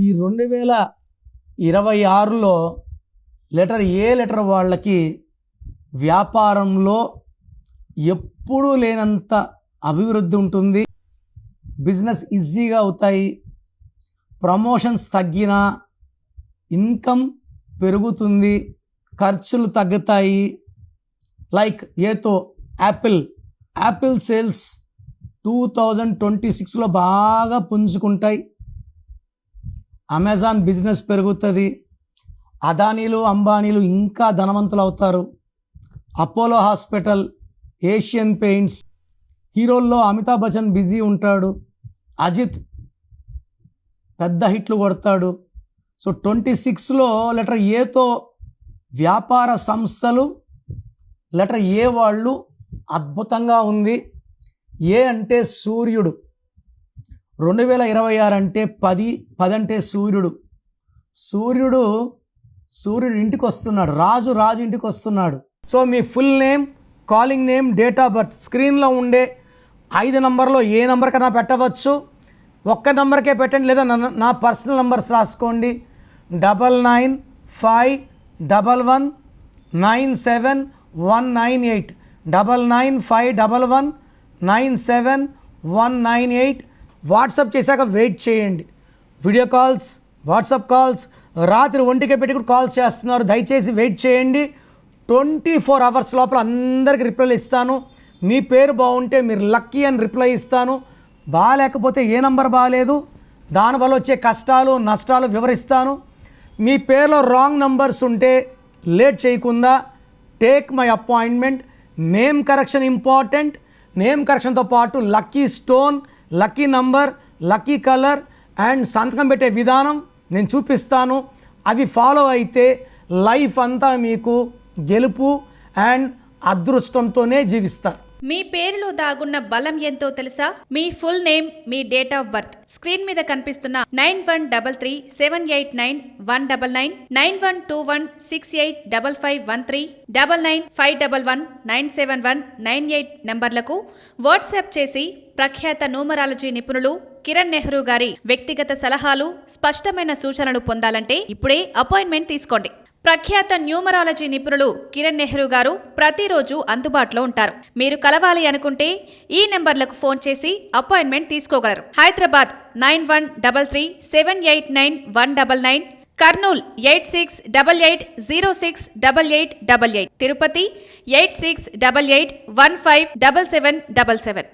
ఈ 2026లో letter A letter వాళ్ళకి వ్యాపారంలో ఎప్పుడూ లేనంత అభివృద్ధి ఉంటుంది. బిజినెస్ ఈజీగా అవుతాయి. ప్రమోషన్స్ తగ్గినా ఇన్కమ్ పెరుగుతుంది, ఖర్చులు తగ్గుతాయి. లైక్ ఏతో యాపిల్ సేల్స్ 2026లో బాగా పుంజుకుంటాయి. అమెజాన్ బిజినెస్ పెరుగుతుంది. అదానీలు అంబానీలు ఇంకా ధనవంతులు అవుతారు. అపోలో హాస్పిటల్, ఏషియన్ పెయింట్స్, హీరోల్లో అమితాబ్ బచ్చన్ బిజీ ఉంటాడు. అజిత్ పెద్ద హిట్లు కొడతాడు. సో 26లో లెటర్ ఏతో వ్యాపార సంస్థలు, లెటర్ ఏ వాళ్ళు అద్భుతంగా ఉంది. ఏ అంటే సూర్యుడు. 2026 అంటే 10 అంటే సూర్యుడు ఇంటికి వస్తున్నాడు. రాజు ఇంటికి వస్తున్నాడు. So me full name, calling name, date of birth స్క్రీన్లో ఉండే 5 నంబర్లో ఏ నంబర్ కన్నా పెట్టవచ్చు. ఒక్క నంబర్కే పెట్టండి, లేదా నా పర్సనల్ నంబర్స్ రాసుకోండి. 9951197198 9951197198. వాట్సాప్ చేశాక వెయిట్ చేయండి. వీడియో కాల్స్, వాట్సాప్ కాల్స్ రాత్రి 1కే పెట్టి కూడా కాల్స్ చేస్తున్నారు. దయచేసి వెయిట్ చేయండి. 24 అవర్స్ లోపల అందరికీ రిప్లైలు ఇస్తాను. మీ పేరు బాగుంటే మీరు లక్కీ అని రిప్లై ఇస్తాను. బాగాలేకపోతే ఏ నంబర్ బాగాలేదు, దానివల్ల వచ్చే కష్టాలు నష్టాలు వివరిస్తాను. మీ పేరులో రాంగ్ నంబర్స్ ఉంటే లేట్ చేయకుండా take my appointment. Name correction important. Name కరెక్షన్తో పాటు lucky stone, lucky number, lucky colour and సంతకం పెట్టే విధానం నేను చూపిస్తాను. అవి ఫాలో అయితే లైఫ్ అంతా మీకు గెలుపు అండ్ అదృష్టంతోనే జీవిస్తారు. మీ పేరులో దాగున్న బలం ఎంతో తెలుసా? మీ ఫుల్ నేమ్, మీ డేట్ ఆఫ్ బర్త్ స్క్రీన్ మీద కనిపిస్తున్న 9133789199, 9121685513, 9951197198 నంబర్లకు వాట్సాప్ చేసి ప్రఖ్యాత న్యూమరాలజీ నిపుణులు కిరణ్ నెహ్రూ గారి వ్యక్తిగత సలహాలు, స్పష్టమైన సూచనలు పొందాలంటే ఇప్పుడే అపాయింట్మెంట్ తీసుకోండి. ప్రఖ్యాత న్యూమరాలజీ నిపుణులు కిరణ్ నెహ్రూ గారు ప్రతిరోజు అందుబాటులో ఉంటారు. మీరు కలవాలి అనుకుంటే ఈ నెంబర్లకు ఫోన్ చేసి అపాయింట్మెంట్ తీసుకోగలరు. హైదరాబాద్ 9133789199, కర్నూల్ 8688068888, తిరుపతి 8688157777.